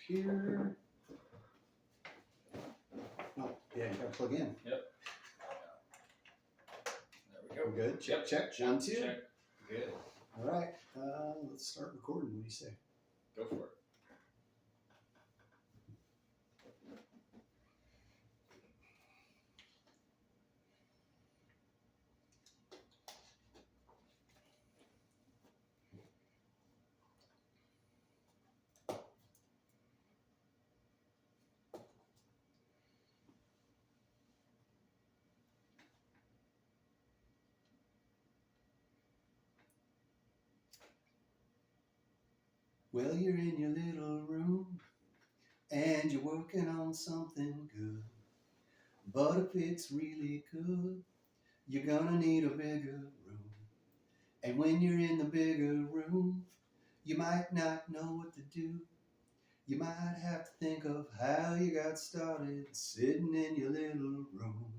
here. Oh, yeah, you gotta plug in. Yep. There we go. We're good. Check. 1, 2. Check. Good. All right. Let's start recording. What do you say? Go for it. Well, you're in your little room and you're working on something good. But if it's really good, you're gonna need a bigger room. And when you're in the bigger room, you might not know what to do. You might have to think of how you got started sitting in your little room.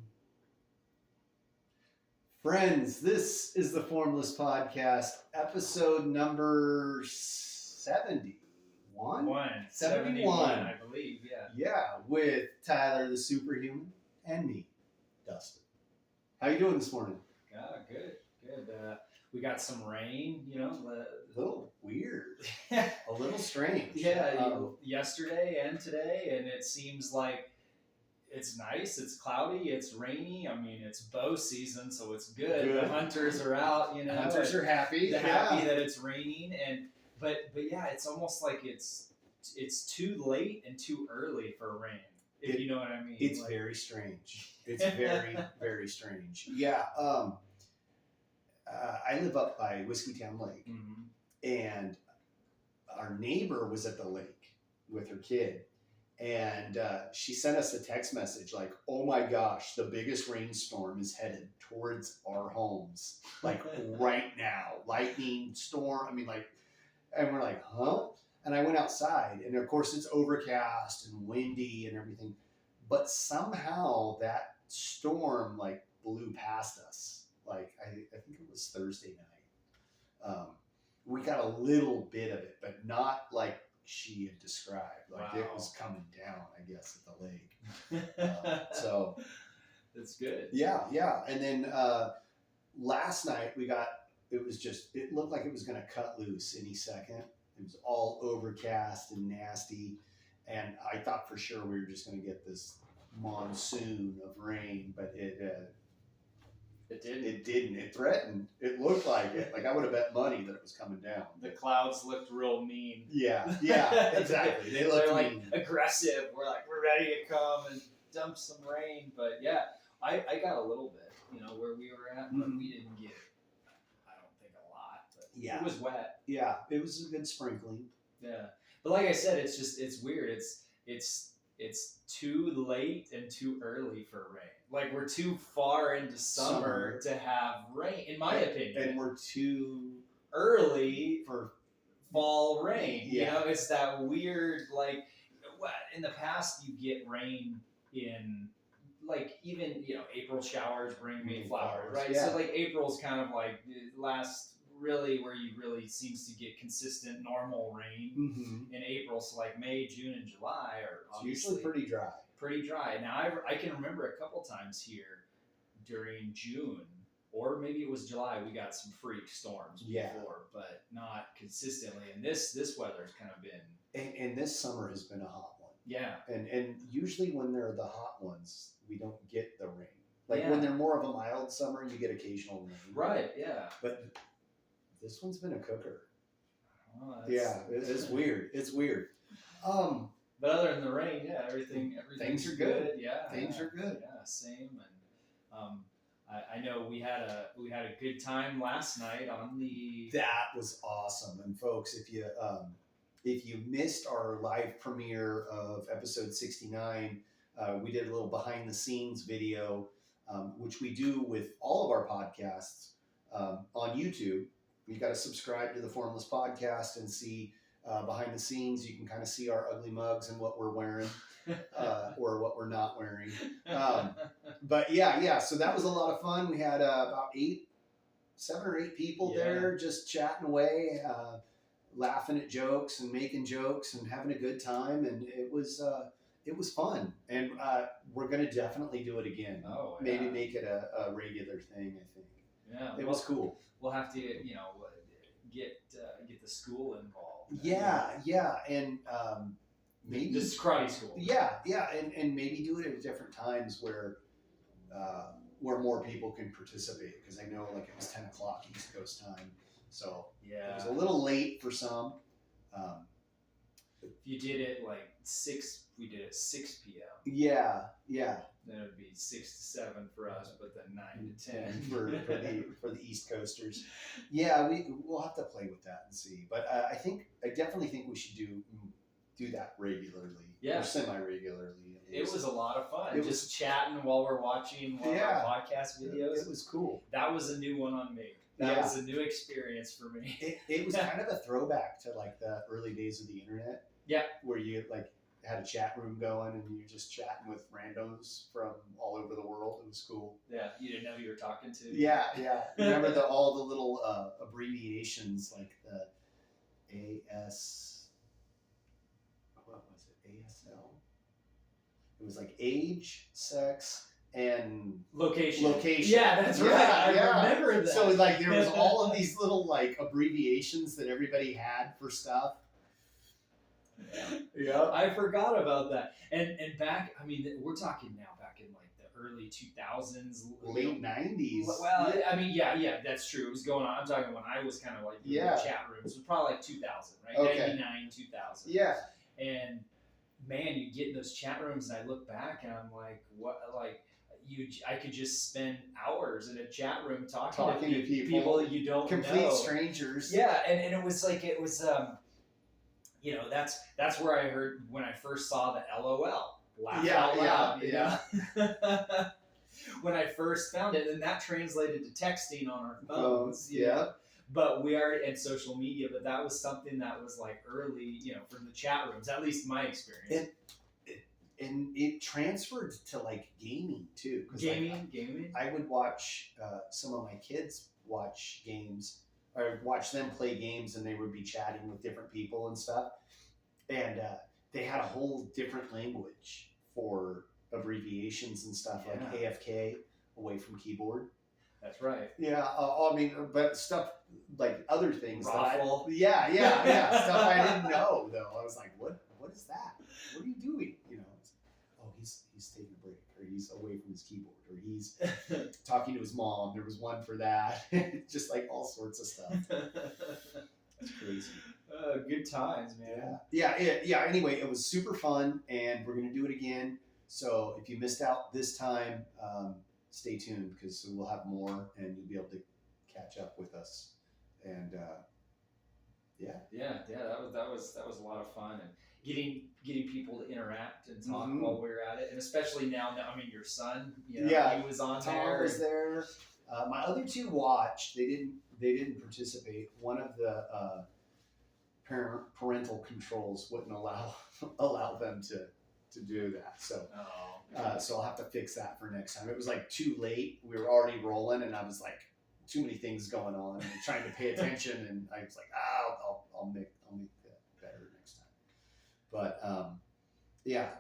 Friends, this is the Formless Podcast, episode number 71? 71, I believe, yeah. Yeah, with Tyler the Superhuman and me, Dustin. How you doing this morning? Good. We got some rain, A little weird. Yeah. A little strange. Yesterday and today, and it seems like it's nice, it's cloudy, it's rainy. I mean, it's bow season, so it's good. The hunters are out, Hunters are happy. They're happy that it's raining, but yeah, it's almost like it's too late and too early for rain. If you know what I mean. It's very strange. It's very, very strange. Yeah. I live up by Whiskeytown Lake, and our neighbor was at the lake with her kid, and she sent us a text message like, "Oh my gosh, the biggest rainstorm is headed towards our homes, like right now, lightning storm." I mean, and we're like, "Huh?" And I went outside, and of course it's overcast and windy and everything, but somehow that storm blew past us. I think it was Thursday night. We got a little bit of it, but not like she had described. It was coming down, I guess, at the lake. So that's good. Yeah. And then last night it looked like it was going to cut loose any second. It was all overcast and nasty. And I thought for sure we were just going to get this monsoon of rain, but it didn't. It didn't. It threatened. It looked like it. I would have bet money that it was coming down. The clouds looked real mean. Yeah, exactly. They looked mean. Aggressive. We're ready to come and dump some rain. But yeah, I got a little bit, where we were at, but we didn't get, I don't think a lot, but yeah. It was wet. Yeah, it was a good sprinkling. Yeah. But like I said, it's weird. It's too late and too early for rain. We're too far into summer to have rain, in my opinion. And we're too early for fall rain. Yeah. It's that weird, in the past you get rain in, even, April showers bring May flowers, right? Yeah. So April's kind of last really where you really seems to get consistent normal rain in April. So May, June, and July are usually pretty dry. Now I can remember a couple times here during June, or maybe it was July, we got some freak storms before, but not consistently. And this weather's kind of been, and this summer has been a hot one. Yeah. And usually when they're the hot ones, we don't get the rain. When they're more of a mild summer, you get occasional rain. Right. Yeah. But this one's been a cooker. Oh, it's weird. It's weird. But other than the rain, yeah, things are good. Yeah, things are good. Yeah, same. And I know we had a good time last night on the. That was awesome. And folks, if you missed our live premiere of episode 69, we did a little behind the scenes video, which we do with all of our podcasts on YouTube. You got to subscribe to the Formless Podcast and see behind the scenes. You can kind of see our ugly mugs and what we're wearing or what we're not wearing. But yeah. So that was a lot of fun. We had about 7 or 8 people there just chatting away. laughing at jokes and making jokes and having a good time, and it was fun. And we're gonna definitely do it again. Oh, yeah. Maybe make it a regular thing. I think. Yeah, it was cool. We'll have to, get the school involved. Yeah, and maybe this karate school. Yeah, and maybe do it at different times where more people can participate, because I know like it was 10 o'clock East Coast time, so it was a little late for some. If you did it like 6, we did it 6 p.m. Yeah. Then it would be 6 to 7 for us, but then 9 to 10 for the East Coasters. Yeah, we'll have to play with that and see. But I definitely think we should do that regularly. Yeah, or semi-regularly. It was a lot of fun. Just chatting while we're watching one of our podcast videos. It was cool. That was a new one on me. That was a new experience for me. It was kind of a throwback to like the early days of the internet. Yeah, where you like had a chat room going and you're just chatting with randos from all over the world. It was cool. Yeah, you didn't know who you were talking to. Yeah. Remember all the little abbreviations like the AS. What was it? ASL. It was like age, sex, and location. Yeah, that's right. I remember that. So like there was all of these little like abbreviations that everybody had for stuff. Yeah, I forgot about that. And back, I mean, we're talking now back in like the early 2000s, late 90s. Well, I mean, yeah, that's true. It was going on. I'm talking when I was kind of like in the chat rooms. It was probably like 2000, right? Okay. 99, 2000. Yeah. And man, you get in those chat rooms, and I look back, and I'm like, what? Like, I could just spend hours in a chat room talking to people you don't know, complete strangers. Yeah, and it was like that's where I heard when I first saw the LOL, laugh out loud. Yeah. When I first found it, and that translated to texting on our phones. Yeah. But we already and social media, but that was something that was like early, from the chat rooms, at least my experience. And it transferred to like gaming too. Gaming. I would watch some of my kids watch games, or watch them play games, and they would be chatting with different people and stuff. And they had a whole different language for abbreviations and stuff, like AFK, away from keyboard. That's right. Yeah, I mean, but stuff like other things. Raffle. Stuff I didn't know though. I was like, what is that? What are you doing? He's taking a break, or he's away from his keyboard, or he's talking to his mom. There was one for that. Just like all sorts of stuff. It's crazy. Good times, man. Yeah. Anyway, it was super fun, and we're gonna do it again. So if you missed out this time, stay tuned, because we'll have more, and you'll be able to catch up with us. And that was a lot of fun, and getting people to interact and talk while we were at it, and especially now. I mean, your son, he was on Tom there. Was there. My other two watched. They didn't participate. One of the parental controls wouldn't allow them to do that. So. So I'll have to fix that for next time. It was like too late. We were already rolling, and I was like, too many things going on, and trying to pay attention. And I was like, I'll make that better next time. But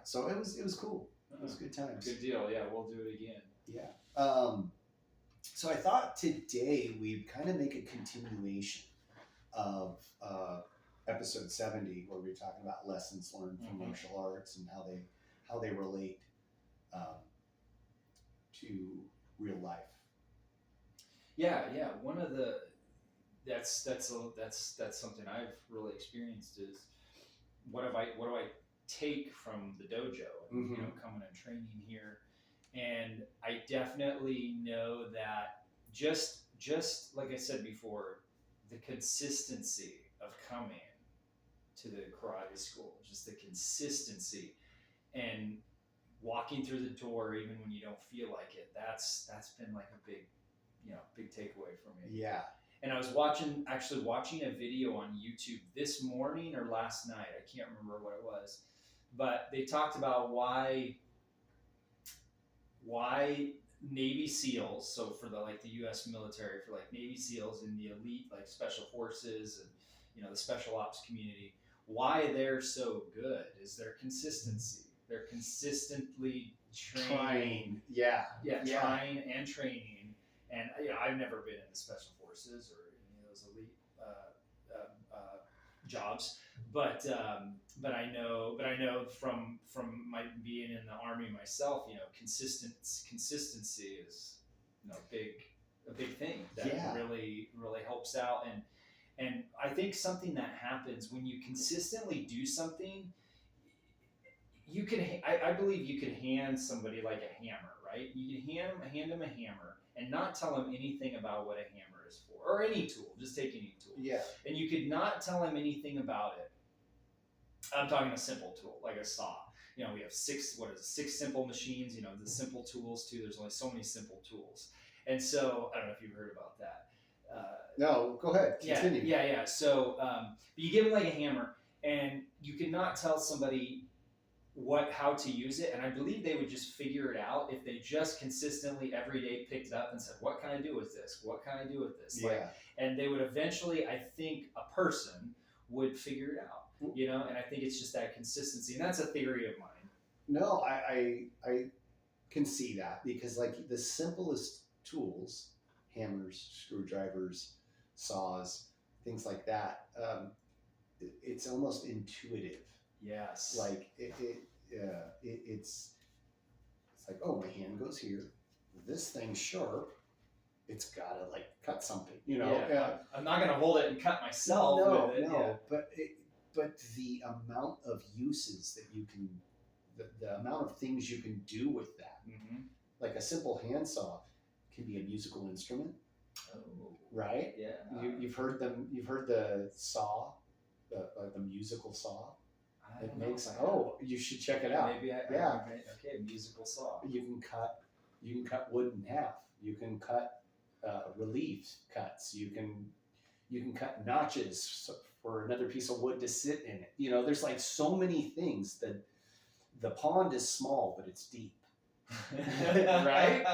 so it was cool. It was good times. Good deal. Yeah, we'll do it again. Yeah. So I thought today we'd kind of make a continuation of episode 70, where we were talking about lessons learned from martial arts and how they relate to real life. Yeah. One of the that's something I've really experienced is what do I take from the dojo, coming and training here, and I definitely know that just like I said before, the consistency of coming to the karate school, just the consistency and walking through the door even when you don't feel like it, that's been like a big takeaway for me. Yeah. And I was actually watching a video on YouTube this morning or last night. I can't remember what it was, but they talked about why Navy SEALs, so for the U.S. military, for like Navy SEALs and the elite like special forces and the special ops community, why they're so good is their consistency. They're consistently trying, trying and training. And I've never been in the special forces or any of those elite jobs, but I know from my being in the Army myself, consistency is a big thing that really helps out. And I think something that happens when you consistently do something, I believe you could hand somebody like a hammer, right? You can hand them a hammer and not tell them anything about what a hammer is for, or any tool. Just take any tool. Yeah. And you could not tell them anything about it. I'm talking a simple tool like a saw. We have six simple machines. The simple tools too. There's only so many simple tools, and so I don't know if you've heard about that. No, go ahead. Continue. Yeah. So you give them like a hammer, and you could not tell somebody how to use it, and I believe they would just figure it out if they just consistently every day picked it up and said, what can I do with this? What can I do with this? And they would eventually, I think a person would figure it out, and I think it's just that consistency, and that's a theory of mine. No, I can see that, because like the simplest tools, hammers, screwdrivers, saws, things like that, it's almost intuitive. Yes. Like it's like, oh, my hand goes here. This thing's sharp. It's gotta like cut something, I'm not gonna hold it and cut myself. No, with it. No. Yeah. But the amount of uses that you can, the amount of things you can do with that, like a simple handsaw can be a musical instrument. Oh. Right? Yeah. You've heard them. You've heard the saw, the musical saw. It makes. You should check it out. Maybe okay, musical saw. You can cut wood in half. You can cut relief cuts. You can cut notches for another piece of wood to sit in it. There's like so many things that the pond is small, but it's deep. Right?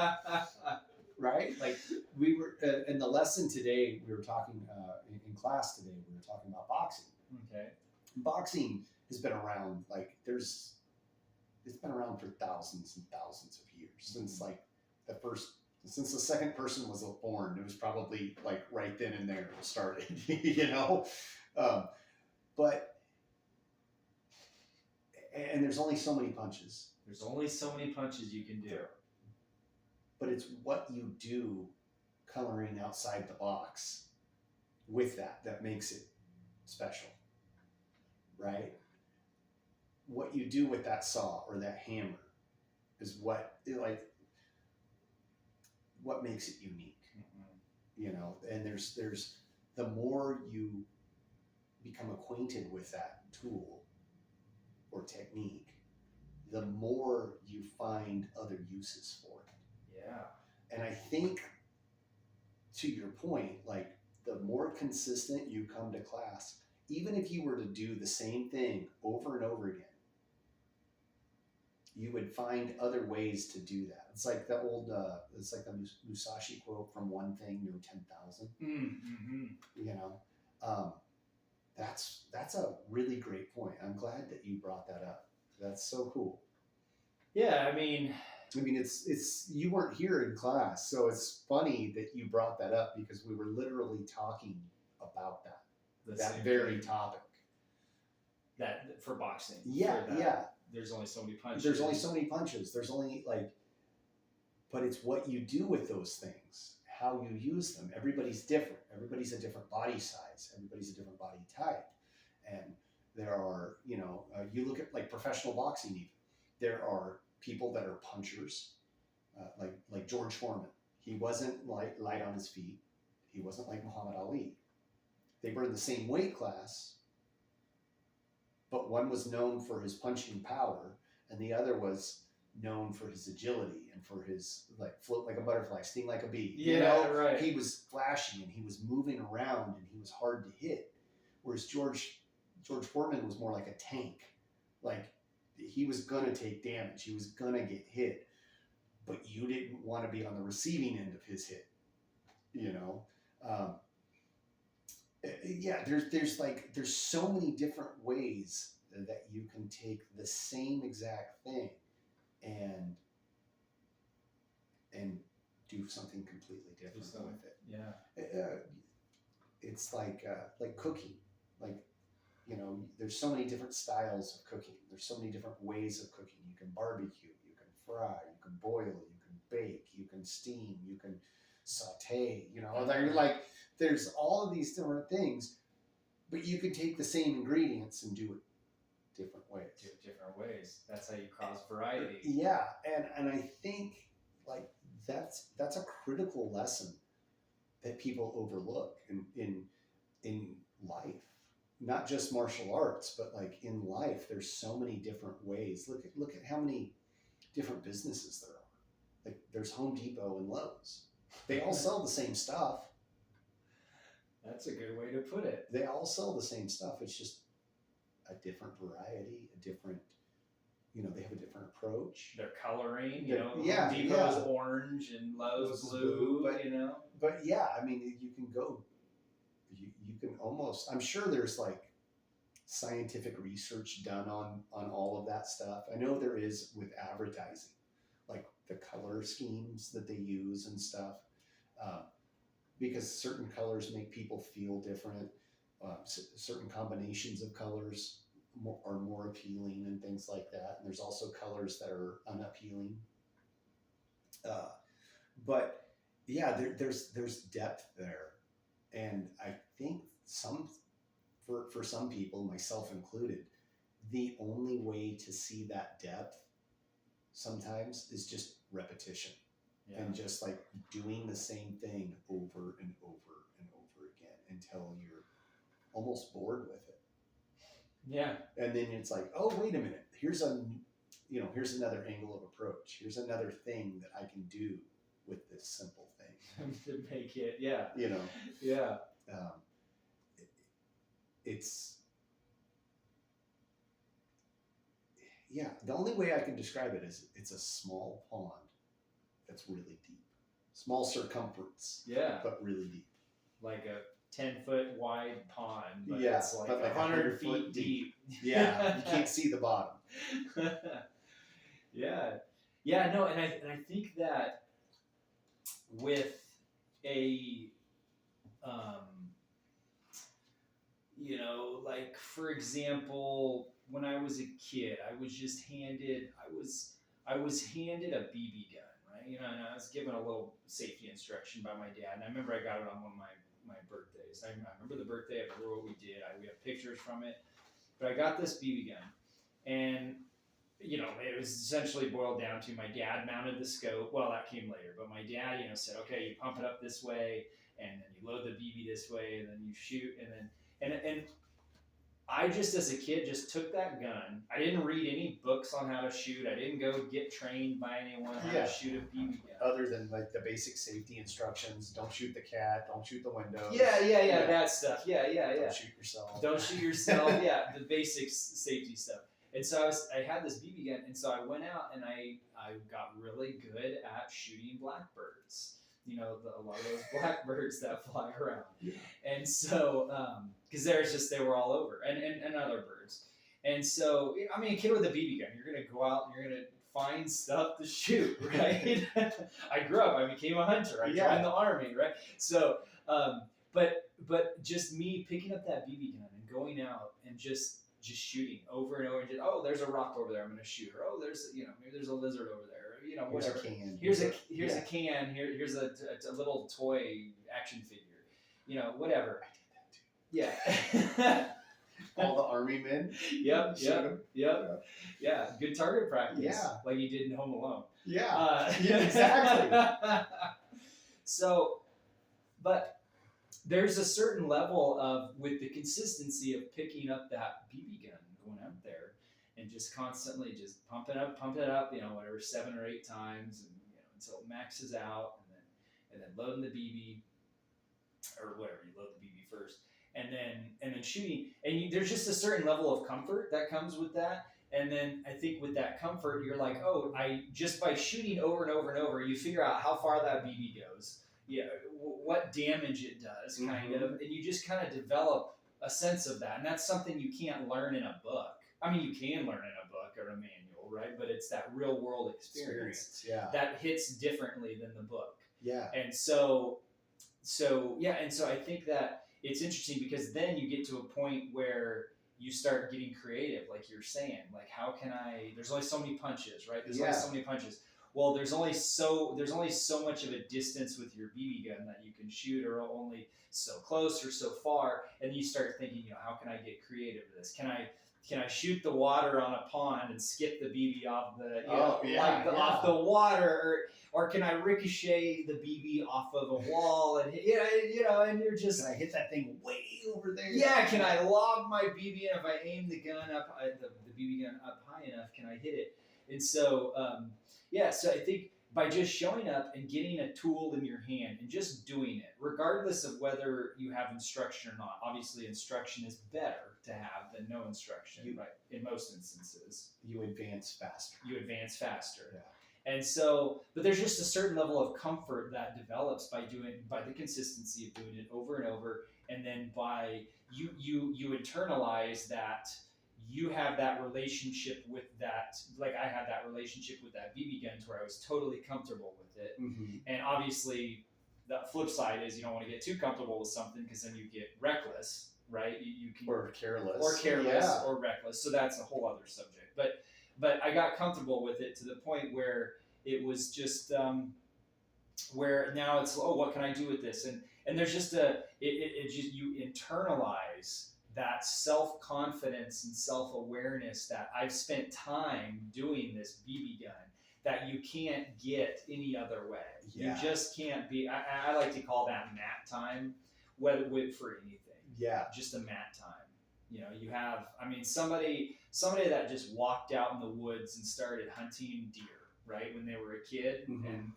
Right? Like we were in the lesson today, we were talking in class today, we were talking about boxing. Okay. Boxing has been around, like it's been around for thousands and thousands of years, since the second person was born. It was probably like right then and there it started, but there's only so many punches. There's only so many punches you can do. But it's what you do coloring outside the box with that makes it special, right? What you do with that saw or that hammer is what makes it unique, and there's the more you become acquainted with that tool or technique, the more you find other uses for it. Yeah. And I think, to your point, like the more consistent you come to class, even if you were to do the same thing over and over again, you would find other ways to do that. It's like the old, it's like the Musashi quote, from one thing to 10,000. That's a really great point. I'm glad that you brought that up. That's so cool. Yeah, I mean, it's you weren't here in class, so it's funny that you brought that up, because we were literally talking about that very topic. That for boxing. Yeah. There's only so many punches. There's only but it's what you do with those things, how you use them. Everybody's different. Everybody's a different body size. Everybody's a different body type. And there are, you look at like professional boxing even. There are people that are punchers, like George Foreman. He wasn't light on his feet. He wasn't like Muhammad Ali. They were in the same weight class, but one was known for his punching power, and the other was known for his agility and for his float like a butterfly, sting like a bee. Right. He was flashy and he was moving around and he was hard to hit. Whereas George Foreman was more like a tank. Like he was gonna take damage, he was gonna get hit, but you didn't want to be on the receiving end of his hit. Yeah, there's so many different ways that you can take the same exact thing and do something completely different with it. Yeah. It's like cooking. Like, there's so many different styles of cooking. There's so many different ways of cooking. You can barbecue, you can fry, you can boil, you can bake, you can steam, you can saute. There's all of these different things, but you can take the same ingredients and do it different ways. Different ways. That's how you cause variety. Yeah, and I think like that's a critical lesson that people overlook in life. Not just martial arts, but like in life, there's so many different ways. Look at how many different businesses there are. Like there's Home Depot and Lowe's. They all sell the same stuff. That's a good way to put it. They all sell the same stuff. It's just a different variety, a different, they have a different approach. Their coloring, Home Depot is orange and Lowe's blue, But yeah, I mean, you can go, you can almost, I'm sure there's like scientific research done on all of that stuff. I know there is with advertising, like the color schemes that they use and stuff. Because certain colors make people feel different. Certain combinations of colors are more appealing and things like that. And there's also colors that are unappealing. But yeah, there's depth there. And I think for some people, myself included, the only way to see that depth sometimes is just repetition. Yeah. And just like doing the same thing over and over and over again until you're almost bored with it. Yeah. And then it's like, oh, wait a minute. Here's another angle of approach. Here's another thing that I can do with this simple thing. To make it, yeah. Yeah. The only way I can describe it is it's a small pond that's really deep. Small circumference. Yeah. But really deep. Like a 10-foot wide pond, but it's like 100 feet deep. Yeah. You can't see the bottom. Yeah. Yeah, no, and I think that with a like for example, when I was a kid, I was handed a BB gun, right? And I was given a little safety instruction by my dad, and I remember I got it on one of my birthdays. I remember the birthday. I remember what we did. We have pictures from it, but I got this BB gun, and it was essentially boiled down to my dad mounted the scope. Well, that came later, but my dad, said, okay, you pump it up this way, and then you load the BB this way, and then you shoot, and I just, as a kid, just took that gun. I didn't read any books on how to shoot. I didn't go get trained by anyone how to shoot a BB gun. Other than like the basic safety instructions, don't shoot the cat, don't shoot the windows. Yeah, that stuff. Yeah. Don't shoot yourself. Don't shoot yourself. Yeah, the basic safety stuff. And so I had this BB gun, and so I went out and I got really good at shooting blackbirds. A lot of those blackbirds that fly around. Yeah. And so, because they were all over, and other birds. And so, I mean, a kid with a BB gun, you're going to go out and you're going to find stuff to shoot, right? I grew up, I became a hunter, I joined the army, right? So, but just me picking up that BB gun and going out and just shooting over and over, and there's a rock over there, I'm going to shoot her. Oh, there's, maybe there's a lizard over there. Whatever. Here's a can. Here's a little toy action figure. Whatever. I did that too. Yeah. All the army men. Yep. Yeah. Good target practice. Yeah. Like you did in Home Alone. Yeah. Exactly. So, but there's a certain level of, with the consistency of picking up that BB gun, going out there, and just constantly just pump it up, whatever, 7 or 8 times, and until it maxes out, and then loading the BB, or whatever, you load the BB first, and then shooting, and there's just a certain level of comfort that comes with that, and then I think with that comfort, you're like, oh, I just by shooting over and over and over, you figure out how far that BB goes, what damage it does, kind of, and you just kind of develop a sense of that, and that's something you can't learn in a book. I mean, you can learn in a book or a manual, right? But it's that real world experience that hits differently than the book. Yeah. And so I think that it's interesting because then you get to a point where you start getting creative, like you're saying, like how can there's only so many punches, right? There's only so many punches. Well, there's only so much of a distance with your BB gun that you can shoot, or only so close or so far, and you start thinking, how can I get creative with this? Can I shoot the water on a pond and skip the BB off off the water, or can I ricochet the BB off of a wall and and you're just, can I hit that thing way over there? Yeah, can I lob my BB, and if I aim the gun up, the BB gun up high enough, can I hit it? And so so I think by just showing up and getting a tool in your hand and just doing it, regardless of whether you have instruction or not. Obviously, instruction is better to have than no instruction, right? In most instances. You advance faster. Yeah. And so, but there's just a certain level of comfort that develops by the consistency of doing it over and over, and then by you internalize that. You have that relationship with that, like I had that relationship with that BB gun, where I was totally comfortable with it. And obviously, the flip side is you don't want to get too comfortable with something, because then you get reckless, right? You can, or careless, or reckless. So that's a whole other subject. But I got comfortable with it to the point where it was just where now it's, what can I do with this? And there's just you internalize that self-confidence and self-awareness that I've spent time doing this BB gun that you can't get any other way. You just can't be, I like to call that mat time, whether for anything. Yeah. Just a mat time. You have, somebody that just walked out in the woods and started hunting deer, right, when they were a kid, and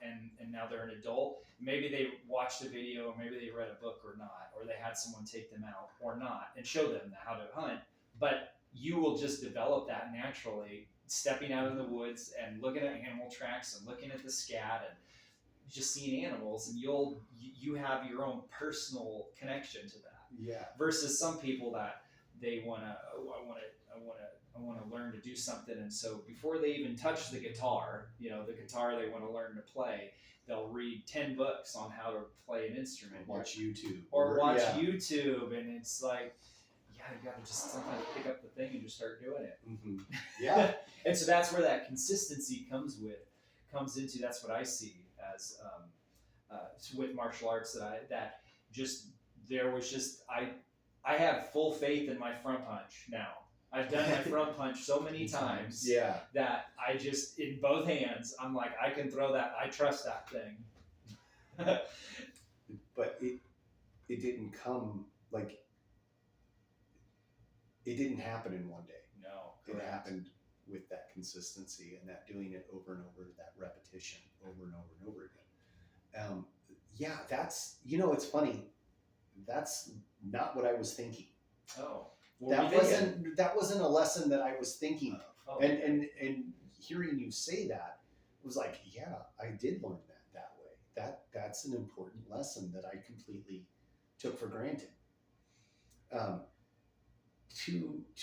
now they're an adult. Maybe they watched a video, or maybe they read a book or not, or they had someone take them out or not and show them how to hunt. But you will just develop that naturally, stepping out in the woods and looking at animal tracks and looking at the scat and just seeing animals, and you have your own personal connection to that. Yeah. Versus some people that they I want to learn to do something, and so before they even touch the guitar, the guitar they want to learn to play, they'll read 10 books on how to play an instrument. Watch YouTube. Or watch YouTube, and it's like, you got to just sometimes pick up the thing and just start doing it. Yeah. And so that's where that consistency comes into. That's what I see as with martial arts, I have full faith in my front punch now. I've done my front punch so many times that I just, in both hands, I'm like, I can throw that. I trust that thing. But it didn't come, like, it didn't happen in one day. No. Correct. It happened with that consistency and that doing it over and over, that repetition over and over and over again. That's, it's funny. That's not what I was thinking. Oh. That wasn't a lesson that I was thinking of. And hearing you say that was like, yeah, I did learn that way. That's an important lesson that I completely took for granted. To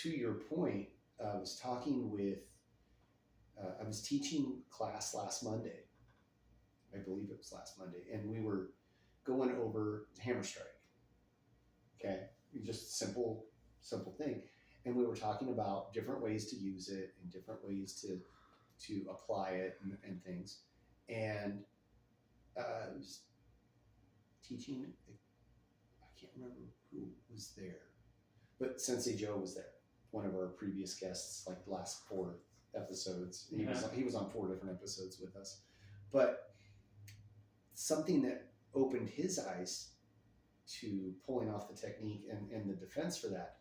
your point, I was teaching class last Monday. I believe it was last Monday, and we were going over hammer strike. Okay, just simple thing, and we were talking about different ways to use it and different ways to apply it and things. And I was teaching. I can't remember who was there, but Sensei Joe was there. One of our previous guests, like the last 4 episodes. He was on 4 different episodes with us, but something that opened his eyes to pulling off the technique and the defense for that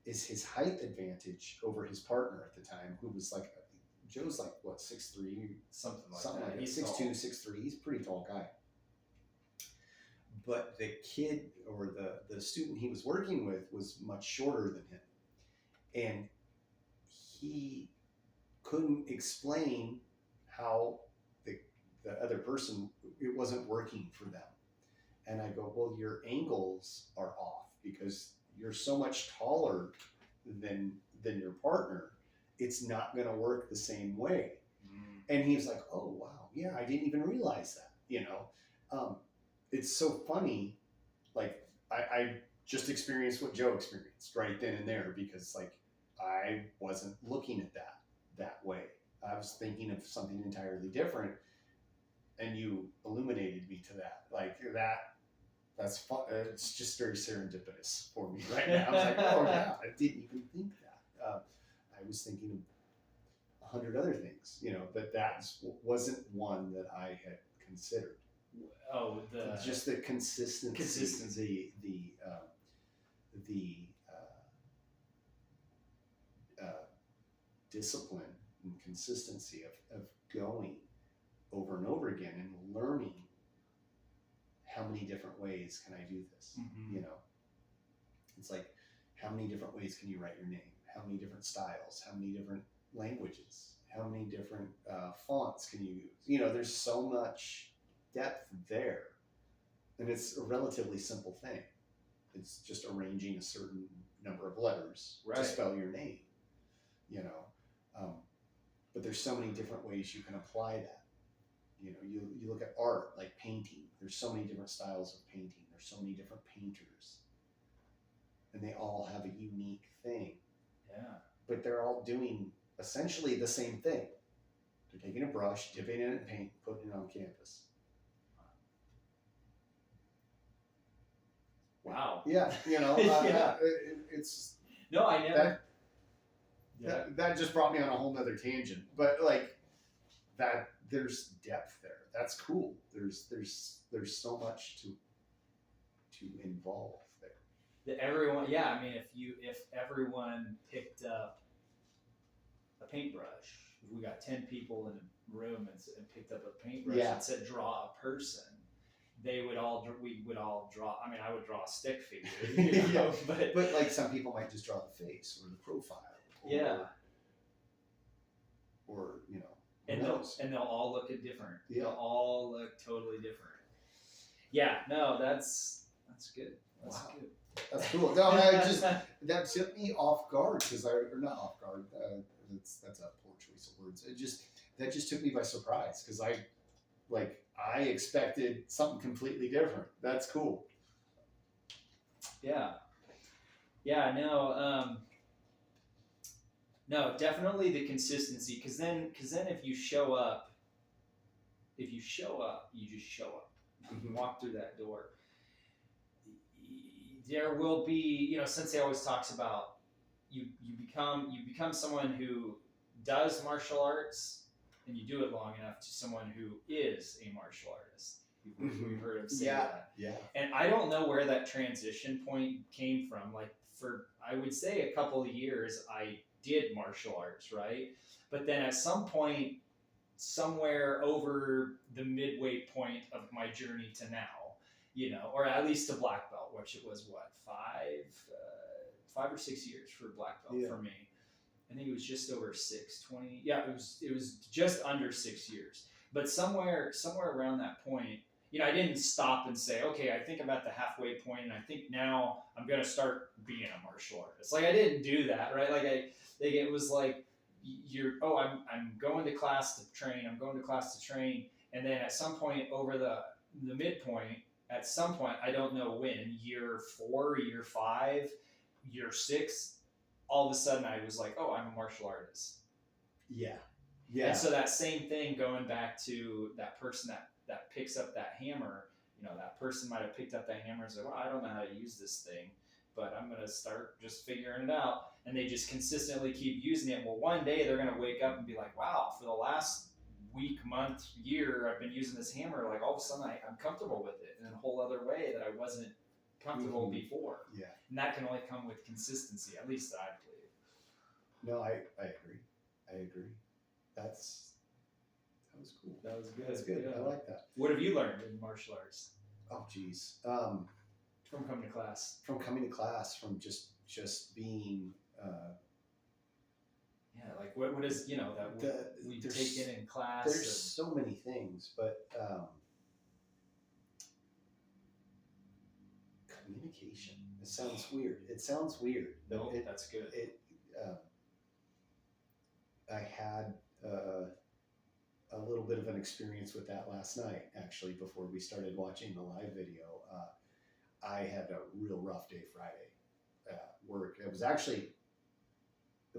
is his height advantage over his partner at the time, who was like, Joe's like, what, 6'3", something like that. He's 6'2", 6'3". He's a pretty tall guy. But the kid, or the student he was working with, was much shorter than him. And he couldn't explain how the other person, it wasn't working for them. And I go, well, your angles are off because you're so much taller than your partner. It's not going to work the same way. And he was like, oh, wow. Yeah, I didn't even realize that, it's so funny. Like I just experienced what Joe experienced right then and there, because like I wasn't looking at that way. I was thinking of something entirely different, and you illuminated me to that. Like that's fun. It's just very serendipitous for me right now. I was like, oh yeah, I didn't even think that. I was thinking of 100 other things, but that wasn't one that I had considered. Oh, just the consistency, the discipline and consistency of going over and over again and learning how many different ways can I do this. It's like, how many different ways can you write your name? How many different styles? How many different languages? How many different fonts can you use? There's so much depth there, and it's a relatively simple thing. It's just arranging a certain number of letters to spell your name, but there's so many different ways you can apply that. You look at art, like painting. There's so many different styles of painting. There's so many different painters, and they all have a unique thing. Yeah. But they're all doing essentially the same thing. They're taking a brush, dipping it in paint, putting it on canvas. Wow. Yeah, it's no, I never. That just brought me on a whole nother tangent. But like that, there's depth there. That's cool. There's so much to involve there. That everyone, I mean, if everyone picked up a paintbrush, if we got 10 people in a room and picked up a paintbrush and said draw a person, we would all draw. I mean, I would draw a stick figure, but like some people might just draw the face or the profile. Or and they'll all look different. Yeah. They'll all look totally different. Yeah, no, that's good. That's good. That's cool. No, that took me off guard or not off guard. That's a poor choice of words. That just took me by surprise, because I expected something completely different. That's cool. Yeah. Yeah. No, definitely the consistency. Because then if you show up, you just show up. You walk through that door. There will be, Sensei always talks about you become someone who does martial arts, and you do it long enough, to someone who is a martial artist. We've heard him say that. Yeah. And I don't know where that transition point came from. Like I would say a couple of years, I did martial arts, right? But then at some point, somewhere over the midway point of my journey to now, or at least to black belt, which it was 5 or 6 years for black belt for me. I think it was just over 20. Yeah, it was just under 6 years. But somewhere around that point, I didn't stop and say, okay, I think I'm at the halfway point, and I think now I'm gonna start being a martial artist. Like, I didn't do that, right? It was like I'm going to class to train. I'm going to class to train, and then at some point over the midpoint, at some point, I don't know when, year 4, year 5, year 6, all of a sudden I was like, oh, I'm a martial artist. Yeah. And so that same thing, going back to that person that picks up that hammer, that person might have picked up that hammer and said, well, I don't know how to use this thing, but I'm going to start just figuring it out. And they just consistently keep using it. Well, one day they're going to wake up and be like, wow, for the last week, month, year, I've been using this hammer. Like, all of a sudden I'm comfortable with it in a whole other way that I wasn't comfortable before. Yeah. And that can only come with consistency, at least I believe. No, I agree. That was cool. That was good. That's good. Yeah. I like that. What have you learned in martial arts? Oh, geez. From coming to class. From from just being. Like what is that we take in class? There's so many things, but communication. It sounds weird. No, that's good. I had a little bit of an experience with that last night, actually, before we started watching the live video. I had a real rough day Friday at work. It was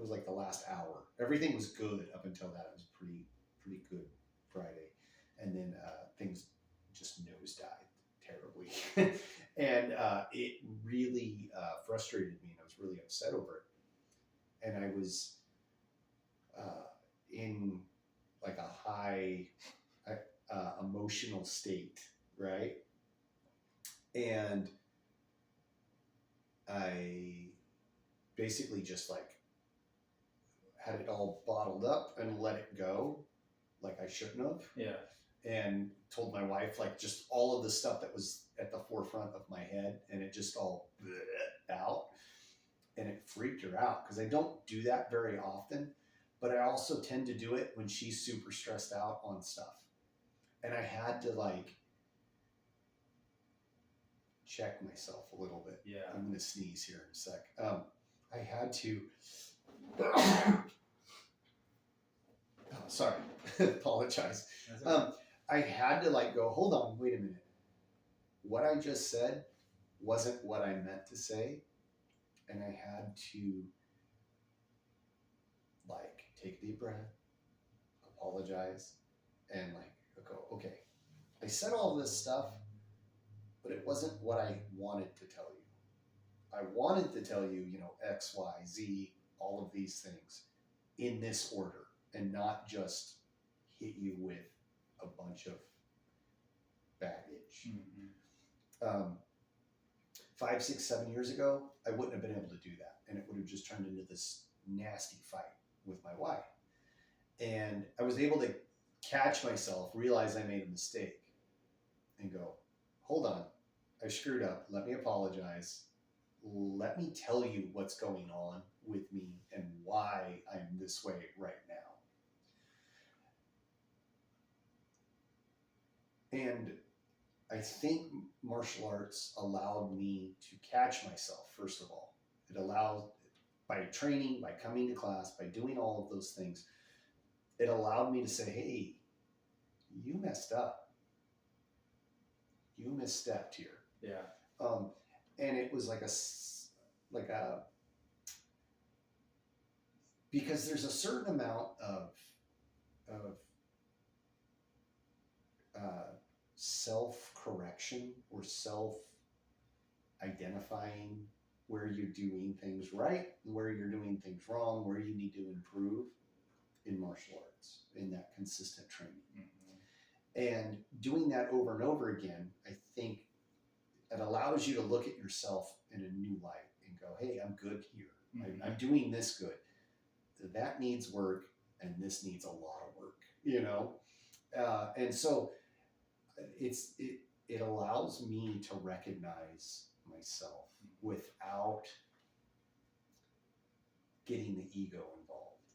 like the last hour. Everything was good up until that. It was pretty good Friday. And then things just nosedived terribly. And it really frustrated me, and I was really upset over it. And I was in like a high emotional state, right? And I basically just like had it all bottled up and let it go like I shouldn't have. Yeah. And told my wife like just all of the stuff that was at the forefront of my head, and it just all out, and it freaked her out because I don't do that very often, but I also tend to do it when she's super stressed out on stuff. And I had to like check myself a little bit. Yeah. I'm going to sneeze here in a sec. I had to, sorry, apologize. I had to like go, hold on, wait a minute. What I just said wasn't what I meant to say. And I had to like take a deep breath, apologize, and like go, okay, I said all this stuff, but it wasn't what I wanted to tell you. I wanted to tell you, X, Y, Z, all of these things in this order, and not just hit you with a bunch of baggage. Mm-hmm. 5, 6, 7 years ago, I wouldn't have been able to do that. And it would have just turned into this nasty fight with my wife. And I was able to catch myself, realize I made a mistake, and go, hold on, I screwed up. Let me apologize. Let me tell you what's going on with me and why I'm this way right now. And I think martial arts allowed me to catch myself, first of all. It allowed, by training, by coming to class, by doing all of those things, it allowed me to say, hey, you messed up. You misstepped here. Yeah. And it was because there's a certain amount of self-correction or self-identifying where you're doing things right, where you're doing things wrong, where you need to improve in martial arts, in that consistent training. Mm-hmm. And doing that over and over again, I think it allows you to look at yourself in a new light and go, hey, I'm good here. Mm-hmm. I'm doing this good. That needs work, and this needs a lot of work, and so it allows me to recognize myself without getting the ego involved,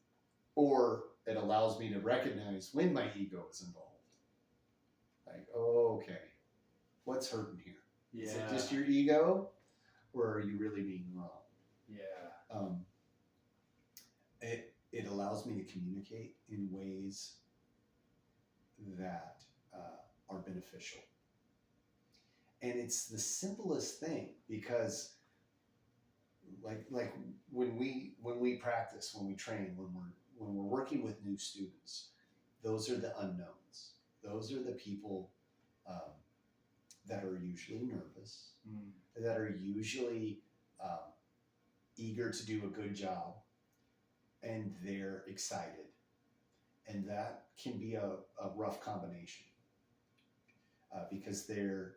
or it allows me to recognize when my ego is involved. Like, oh, okay, what's hurting here? Yeah. Is it just your ego, or are you really being wrong? Yeah. It allows me to communicate in ways that are beneficial. And it's the simplest thing, because like when we practice, when we train, when we're working with new students, those are the unknowns. Those are the people that are usually nervous, that are usually eager to do a good job, and they're excited. And that can be a rough combination, because they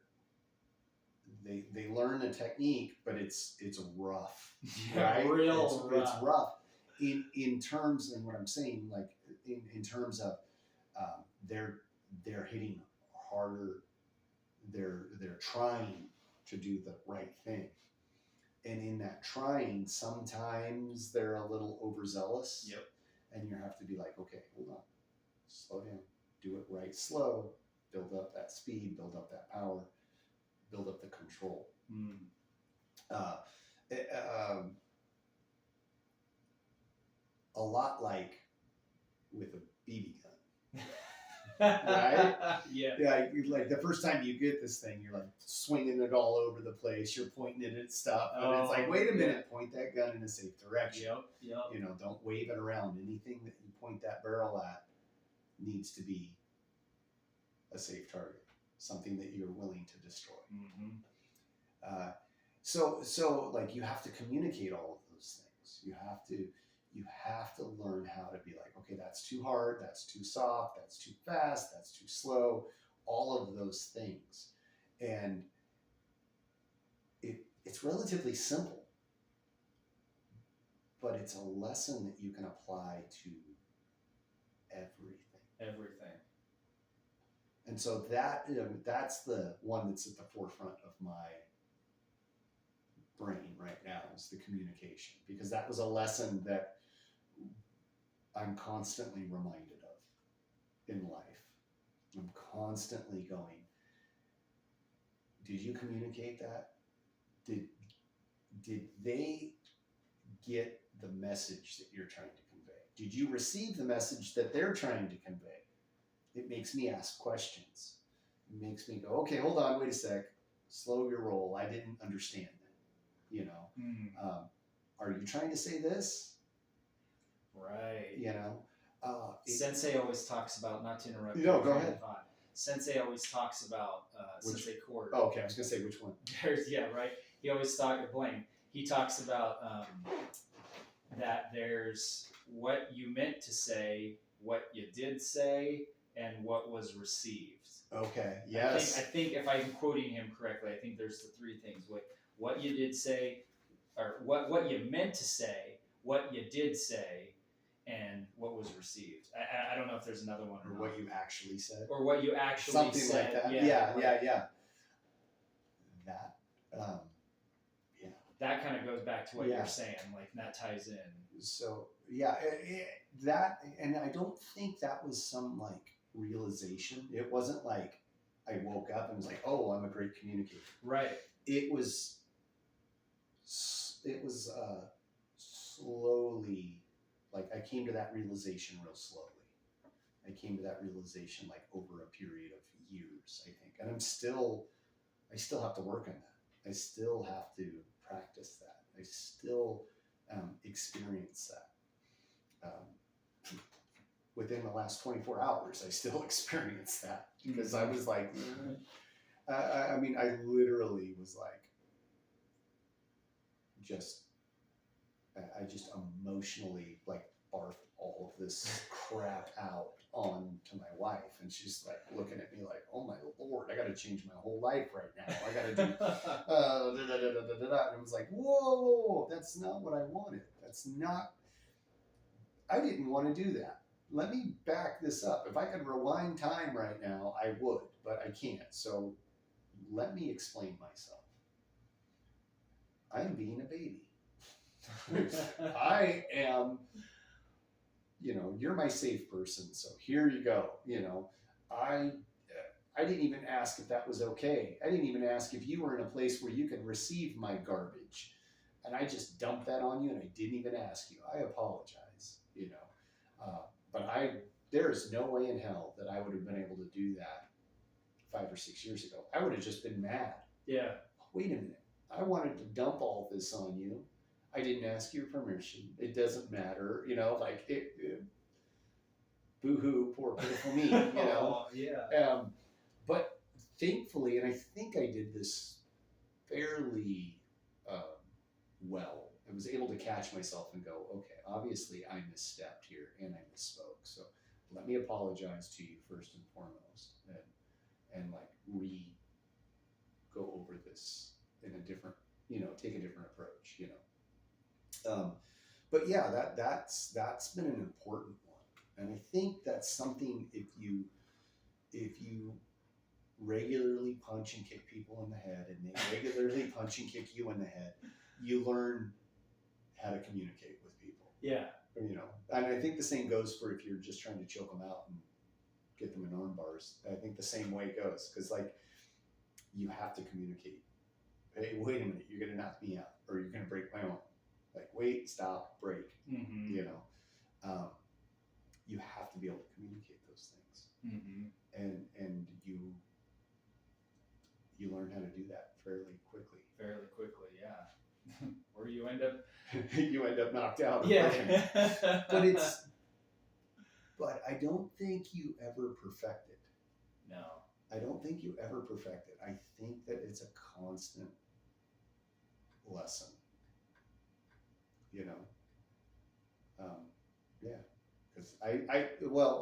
learn a technique, but it's rough, right? Real rough. It's rough in terms, and what I'm saying, like in terms of they're hitting harder, they're trying to do the right thing, and in that trying, sometimes they're a little overzealous. Yep. And you have to be like, okay, hold on, slow down, do it right, slow, build up that speed, build up that power, build up the control. Uh, a lot like with a BB gun. Right? Yeah. Yeah, like the first time you get this thing, you're like swinging it all over the place. You're pointing it at stuff, and it's like, wait a minute, point that gun in a safe direction. Yep. You know, don't wave it around. Anything that you point that barrel at needs to be a safe target, something that you're willing to destroy. Mm-hmm. So like you have to communicate all of those things. You have to learn how to be like, okay, that's too hard, that's too soft, that's too fast, that's too slow, all of those things. And it's relatively simple, but it's a lesson that you can apply to everything. And so that's the one that's at the forefront of my brain right now, is the communication, because that was a lesson that I'm constantly reminded of in life. I'm constantly going, did you communicate that? Did they get the message that you're trying to convey? Did you receive the message that they're trying to convey? It makes me ask questions. It makes me go, okay, hold on, wait a sec. Slow your roll. I didn't understand that. You know, are you trying to say this? Right. You know, Sensei always talks about, not to interrupt. No, go ahead. Sensei always talks about Sensei Cord. Oh, okay, I was gonna say which one. Right. He always He talks about that there's what you meant to say, what you did say, and what was received. Okay. Yes. I think if I'm quoting him correctly, I think there's the three things: what you did say, or what you meant to say, what you did say, and what was received. I don't know if there's another one. Or what you actually said. Or what you actually Something said. like that. Yeah. That. That kind of goes back to what you're saying. Like that ties in. So yeah, that, and I don't think that was some like realization. It wasn't like I woke up and was like, oh, I'm a great communicator. Right. It was slowly, like I came to that realization real slowly. I came to that realization like over a period of years, I think. And I still have to work on that. I still have to practice that. I still experience that. Within the last 24 hours, I still experienced that, because I was like, I mean, I literally was like, I just emotionally like barfed all of this crap out onto my wife, and she's like looking at me like, oh my Lord, I got to change my whole life right now. I got to do and it was like, whoa, that's not what I wanted. I didn't want to do that. Let me back this up. If I could rewind time right now, I would, but I can't. So let me explain myself. I'm being a baby. I am, you're my safe person, so here you go. I didn't even ask if that was okay. I didn't even ask if you were in a place where you could receive my garbage, and I just dumped that on you, and I didn't even ask you. I apologize, but there is no way in hell that I would have been able to do that 5 or 6 years ago. I would have just been mad. Yeah. Wait a minute. I wanted to dump all this on you. I didn't ask your permission. It doesn't matter, boo-hoo, poor pitiful me, Yeah. But thankfully, and I think I did this fairly well, I was able to catch myself and go, okay, obviously I misstepped here and I misspoke. So let me apologize to you first and foremost, and like go over this in a different, take a different approach, But yeah, that's been an important one. And I think that's something, if you regularly punch and kick people in the head, and they regularly punch and kick you in the head, you learn how to communicate with people. Yeah. And I think the same goes for if you're just trying to choke them out and get them in arm bars. I think the same way goes, because like you have to communicate hey, wait a minute, you're going to knock me out, or you're going to break my arm. Like, wait, stop, break. Mm-hmm. You know, you have to be able to communicate those things, and you learn how to do that fairly quickly. Fairly quickly, yeah. Or you end up knocked out. Yeah. But I don't think you ever perfect it. No. I don't think you ever perfect it. I think that it's a constant lesson. You know? Yeah. Because I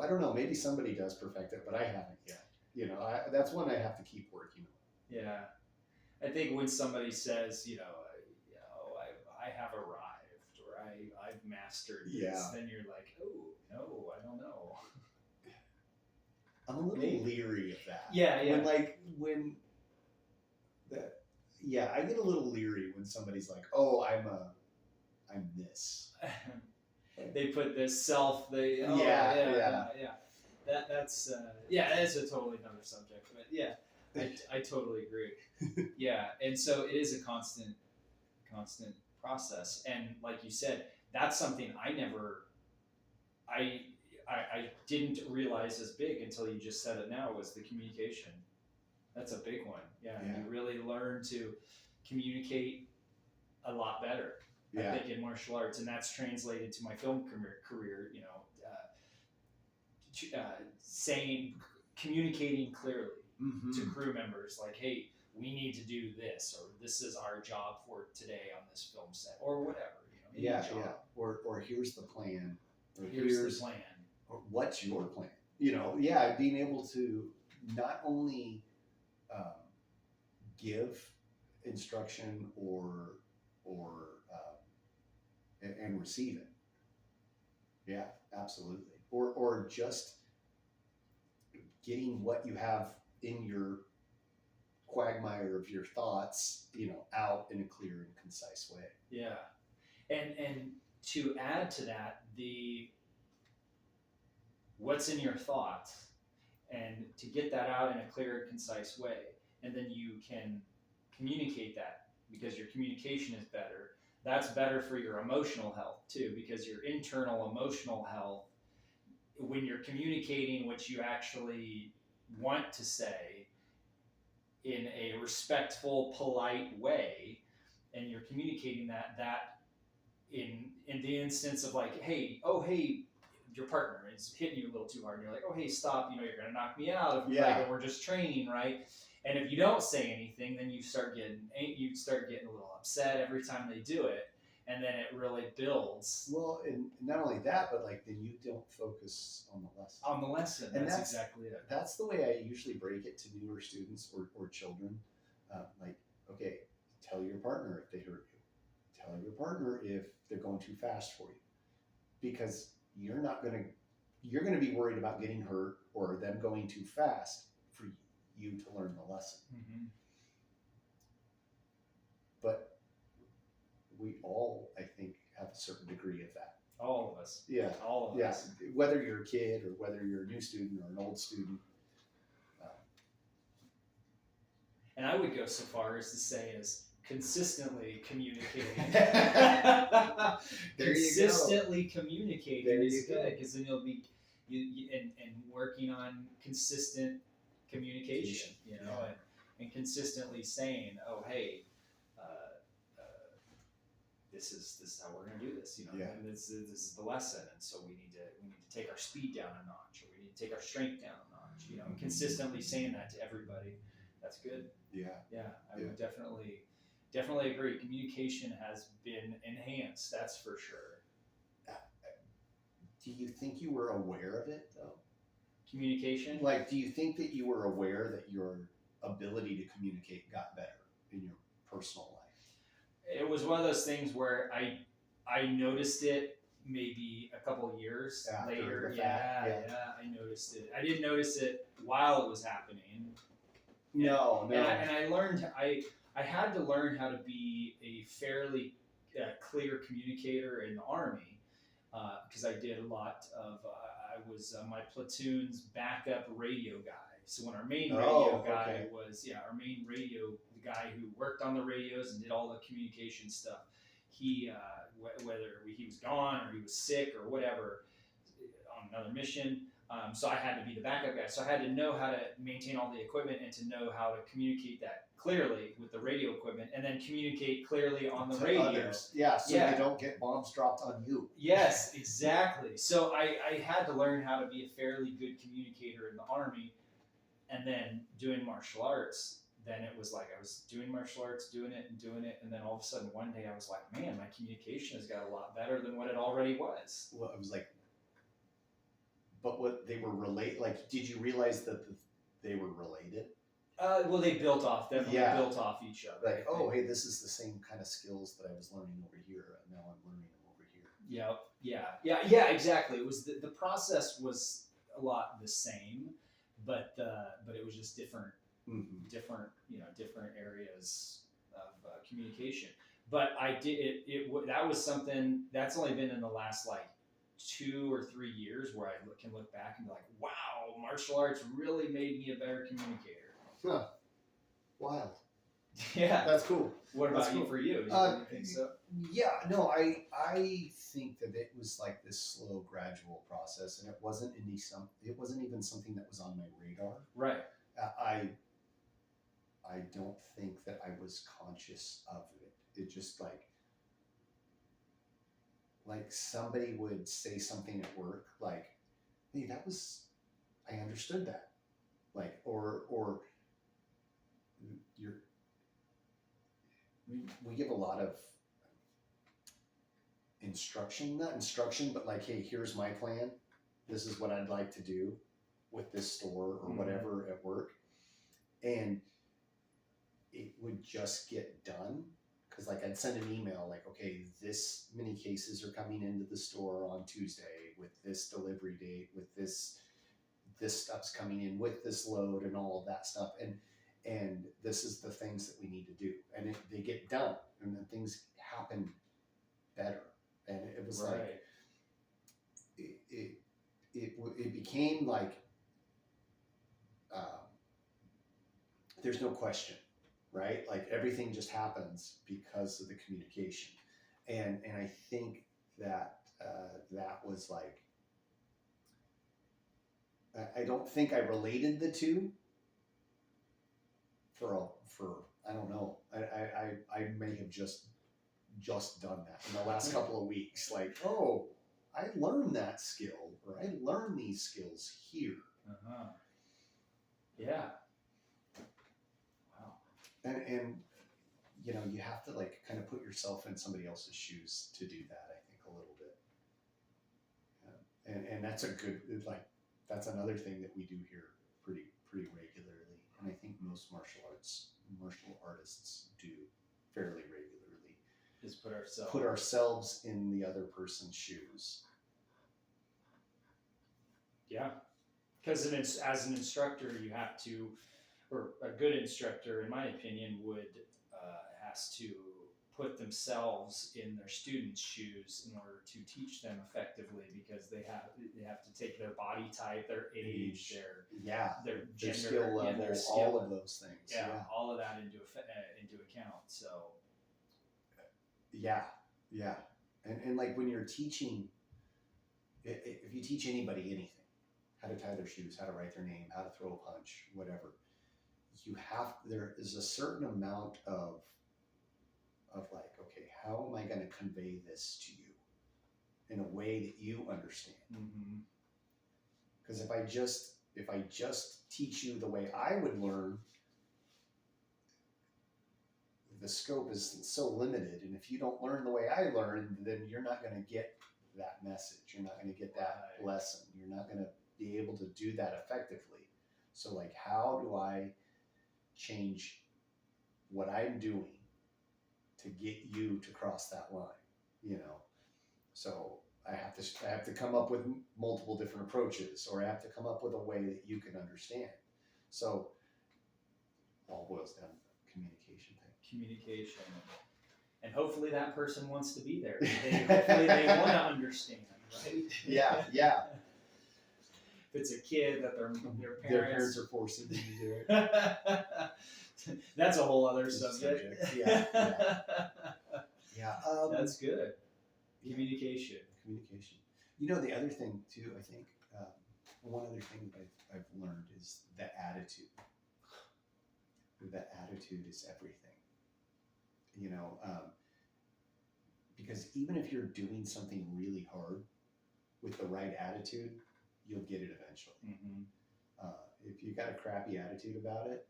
don't know, maybe somebody does perfect it, but I haven't yet. You know, that's one I have to keep working on. Yeah. I think when somebody says, I have arrived, or I've mastered this, then you're like, oh, no, I don't know. I'm a little leery of that. Yeah. I get a little leery when somebody's like, oh, I'm this. They put this self, that's a totally another subject, but yeah, I totally agree. Yeah, and so it is a constant process, and like you said, that's something I didn't realize as big until you just said it now, was the communication. That's a big one. Yeah. You really learn to communicate a lot better. I think in martial arts, and that's translated to my film career. Communicating clearly to crew members, like, hey, we need to do this, or this is our job for today on this film set, or whatever. Or here's the plan. Or here's the plan. Or what's your plan? Being able to not only give instruction or and receive it. Yeah, absolutely. Or just getting what you have in your quagmire of your thoughts, out in a clear and concise way. Yeah. And to add to that, what's in your thoughts, and to get that out in a clear and concise way, and then you can communicate that, because your communication is better. That's better for your emotional health too, because your internal emotional health, when you're communicating what you actually want to say in a respectful, polite way, and you're communicating that in the instance of like, hey, your partner is hitting you a little too hard, and you're like, oh, hey, stop, you're going to knock me out. Like, we're just training, right? And if you don't say anything, then you start getting a little upset every time they do it, and then it really builds. Well, and not only that, but then you don't focus on the lesson. On the lesson, and that's exactly it. That's the way I usually break it to newer students or children. Okay, tell your partner if they hurt you. Tell your partner if they're going too fast for you, because you're going to be worried about getting hurt or them going too fast for you to learn the lesson. But we all, I think, have a certain degree of that. All of us. Yeah. All of us. Whether you're a kid or whether you're a new student or an old student. And I would go so far as to say consistently communicating. Consistently communicating is good, because then you'll be and working on consistent communication, and consistently saying, oh, hey, this is how we're going to do this, and this is the lesson, and so we need to take our speed down a notch, or we need to take our strength down a notch, and consistently saying that to everybody. That's good. I would definitely agree. Communication has been enhanced, that's for sure. Do you think you were aware of it, though? Communication? Do you think that you were aware that your ability to communicate got better in your personal life? It was one of those things where I noticed it maybe a couple of years later. I noticed it. I didn't notice it while it was happening. No. And I learned, I had to learn how to be a fairly clear communicator in the Army, because I did a lot of, I was my platoon's backup radio guy. So when our main radio guy okay. was, our main radio, the guy who worked on the radios and did all the communication stuff, he, whether he was gone or he was sick or whatever, on another mission. So I had to be the backup guy. So I had to know how to maintain all the equipment and to know how to communicate that clearly with the radio equipment, and then communicate clearly on the radio. Others. Yeah, so you don't get bombs dropped on you. Yes, exactly. So I had to learn how to be a fairly good communicator in the Army, and then doing martial arts. Then it was like I was doing martial arts, doing it, and then all of a sudden one day I was like, man, my communication has got a lot better than what it already was. Well, it was like, but what they were like, did you realize that they were related? Well, they built off them. Yeah. They built off each other. Like, oh, hey, this is the same kind of skills that I was learning over here, and now I'm learning them over here. Yeah, exactly. It was the process was a lot the same, but it was just different, different areas of communication. But I did it. That was something that's only been in the last like 2 or 3 years where I can look back and be like, wow, martial arts really made me a better communicator. Huh. Wild. Yeah. That's cool. What about you for you? Do you think so? Yeah, no, I think that it was like this slow, gradual process, and it wasn't even something that was on my radar. Right. I don't think that I was conscious of it. It just like somebody would say something at work, like, hey, I understood that. Like, or we give a lot of not instruction, but like, hey, here's my plan. This is what I'd like to do with this store or whatever at work. And it would just get done. Because like I'd send an email like, okay, this many cases are coming into the store on Tuesday with this delivery date, with this stuff's coming in with this load and all of that stuff. And this is the things that we need to do. And they get done and then things happen better. And it was like, it became like, there's no question. Right? Like everything just happens because of the communication. And I think that that was like, I don't think I related the two for I don't know. I may have just done that in the last couple of weeks. Like, oh, I learned that skill, or I learned these skills here. Yeah. And you have to like kind of put yourself in somebody else's shoes to do that, I think, a little bit. And that's that's another thing that we do here pretty regularly. And I think most martial artists do fairly regularly. Just put ourselves in the other person's shoes. Yeah. Because as an instructor, you have to, or a good instructor, in my opinion, has to put themselves in their students' shoes in order to teach them effectively, because they have to take their body type, their age, their gender, skill level, their skill, all of those things. Yeah, all of that into account. So yeah, and like when you're teaching, if you teach anybody anything, how to tie their shoes, how to write their name, how to throw a punch, whatever, there is a certain amount of like, okay, how am I going to convey this to you in a way that you understand? Because if I just teach you the way I would learn, the scope is so limited. And if you don't learn the way I learn, then you're not going to get that message. You're not going to get that lesson. You're not going to be able to do that effectively. So like, how do I change what I'm doing to get you to cross that line, So I have to come up with multiple different approaches, or I have to come up with a way that you can understand. So all boils down to the communication thing. Communication, and hopefully that person wants to be there. Hopefully they want to understand, right? Yeah. it's a kid that their parents are forcing them to do it. That's a whole other subject. Yeah. That's good. Communication. You know, the other thing too, I think, one other thing that I've learned is the attitude. The attitude is everything. You know, because even if you're doing something really hard with the right attitude, you'll get it eventually. Mm-hmm. If you got a crappy attitude about it,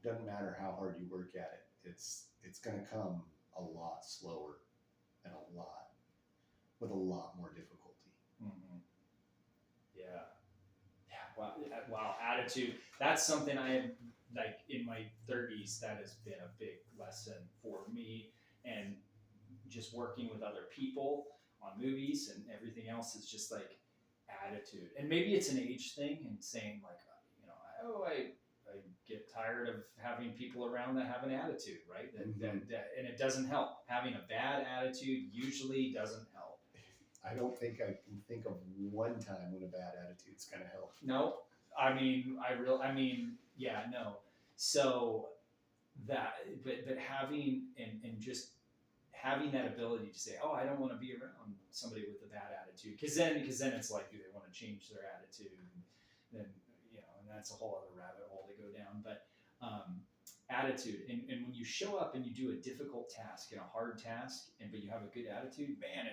doesn't matter how hard you work at it, it's going to come a lot slower and with a lot more difficulty. Mm-hmm. Yeah. Wow. Attitude. That's something I am, like, in my 30s, that has been a big lesson for me, and just working with other people on movies and everything else is just like attitude. And maybe it's an age thing, and saying like, I get tired of having people around that have an attitude, right? And it doesn't help. Having a bad attitude usually doesn't help. I don't think I can think of one time when a bad attitude's going to help. No, no. So that, but having and just having that ability to say, I don't want to be around somebody with a bad attitude, because then it's like, do they want to change their attitude? And then, and that's a whole other rabbit hole to go down. But attitude, and when you show up and you do a difficult task and a hard task, but you have a good attitude, man,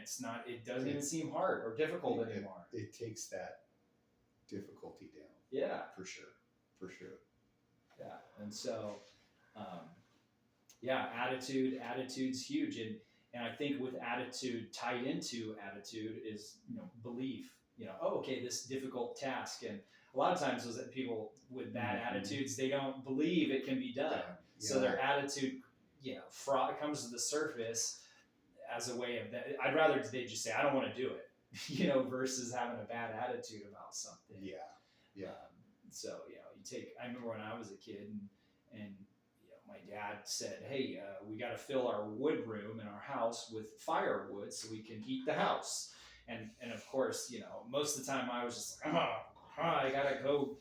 it doesn't even seem hard or difficult anymore. It takes that difficulty down. Yeah, for sure. Yeah, and so, attitude's huge, and I think with attitude, tied into attitude is belief. Okay, this difficult task, and a lot of times those people with bad attitudes, they don't believe it can be done. Yeah. So their attitude, fraud comes to the surface as a way of that. I'd rather they just say, I don't want to do it, versus having a bad attitude about something. Yeah. So, I remember when I was a kid, and my dad said, hey, we got to fill our wood room in our house with firewood so we can heat the house. And of course, most of the time I was just like, I got to go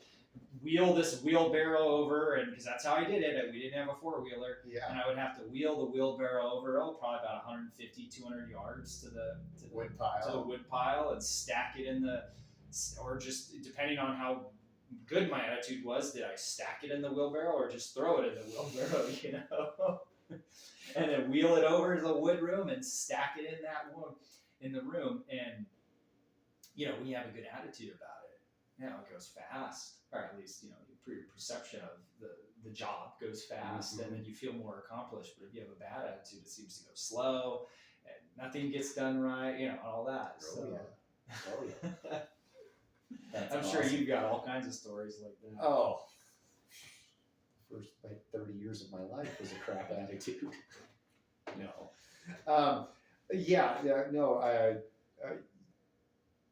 wheel this wheelbarrow over, and because that's how I did it. We didn't have a four-wheeler. Yeah. And I would have to wheel the wheelbarrow over, probably about 150, 200 yards to the wood pile, and stack it in or just depending on how good my attitude was, did I stack it in the wheelbarrow or just throw it in the wheelbarrow, and then wheel it over to the wood room and stack it in the room. And, when you have a good attitude about it, it goes fast, or at least, your perception of the job goes fast, and then you feel more accomplished. But if you have a bad attitude, it seems to go slow, and nothing gets done right, all that. Oh yeah. I'm awesome. Sure you've got all kinds of stories like that. Oh, first 30 years of my life was a crap attitude. No.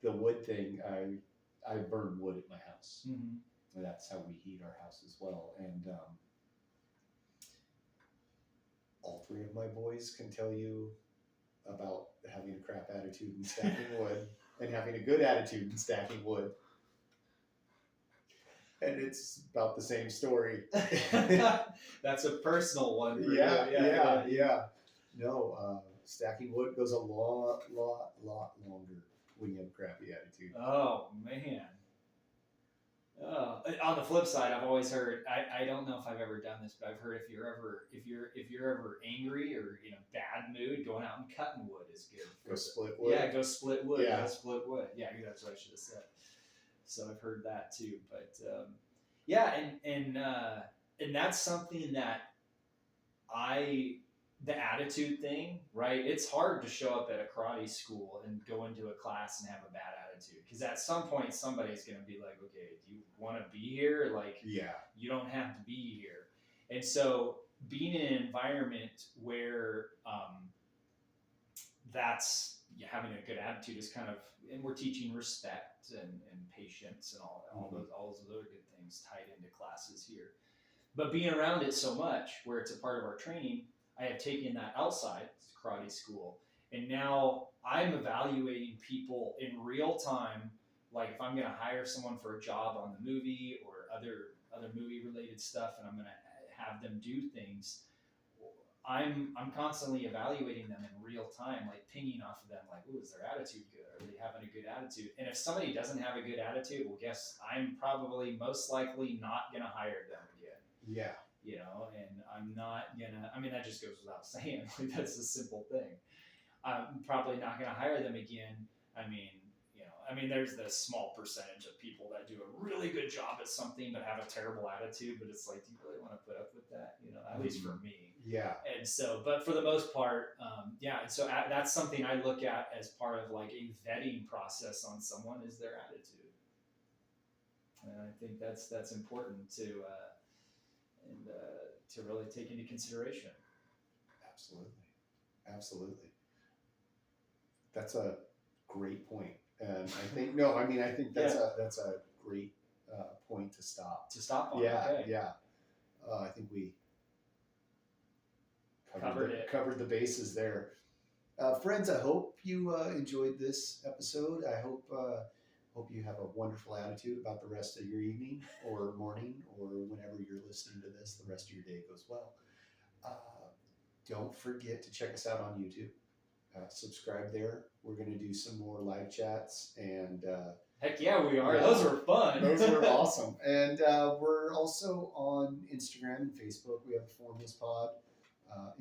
The wood thing, I burn wood at my house. Mm-hmm. That's how we heat our house as well. And all three of my boys can tell you about having a crap attitude and stacking wood, and having a good attitude and stacking wood. And it's about the same story. That's a personal one. Yeah. No, stacking wood goes a lot longer when you have a crappy attitude. Oh man. On the flip side, I've always heard. I don't know if I've ever done this, but I've heard if you're ever angry or in a bad mood, going out and cutting wood is good. Go split wood. Yeah, go split wood. Yeah, split wood. Yeah, that's what I should have said. So I've heard that too, but and that's something that the attitude thing, right? It's hard to show up at a karate school and go into a class and have a bad attitude, because at some point somebody's going to be like, okay, do you want to be here? Like, you don't have to be here. And so being in an environment where that's having a good attitude is kind of, and we're teaching respect and patience and all those other good things tied into classes here. But being around it so much, where it's a part of our training, I have taken that outside karate school, and now I'm evaluating people in real time Like if I'm going to hire someone for a job on the movie or other movie related stuff, and I'm going to have them do things, I'm constantly evaluating them in real time, like pinging off of them, like, ooh, is their attitude good? Are they having a good attitude? And if somebody doesn't have a good attitude, well, guess I'm probably most likely not going to hire them again. Yeah. You know, and I'm not gonna, I mean, that just goes without saying, like, that's a simple thing. I'm probably not gonna hire them again. I mean, there's the small percentage of people that do a really good job at something but have a terrible attitude, but it's like, do you really want to put up with that? You know, at least for me. Yeah. And so, but for the most part, and so that's something I look at as part of like a vetting process on someone, is their attitude. And I think that's important to really take into consideration. Absolutely. That's a great point. And I think that's a great point to stop. On. Yeah. Okay. Yeah. I think we covered the bases there. Friends, I hope you enjoyed this episode. I hope you have a wonderful attitude about the rest of your evening or morning or whenever you're listening to this. The rest of your day goes well. Don't forget to check us out on YouTube. Subscribe there. We're going to do some more live chats and heck yeah, we are. Yeah, those were fun. Those were awesome. And we're also on Instagram and Facebook. We have a Formless Pod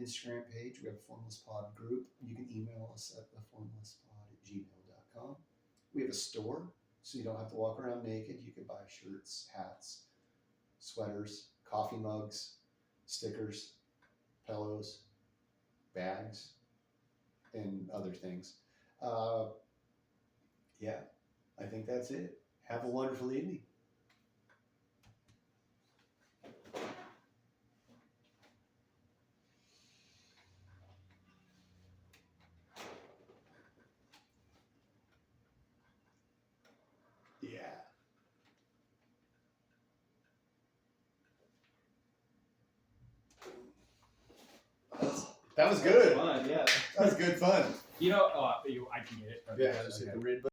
Instagram page. We have a Formless Pod group. You can email us at theformlesspod@gmail.com. We have a store, so you don't have to walk around naked. You can buy shirts, hats, sweaters, coffee mugs, stickers, pillows, bags, and other things. Yeah, I think that's it. Have a wonderful evening. Yeah. That was good. That was fun, yeah. That was good fun. You know, I can get it. Yeah, just hit the red button.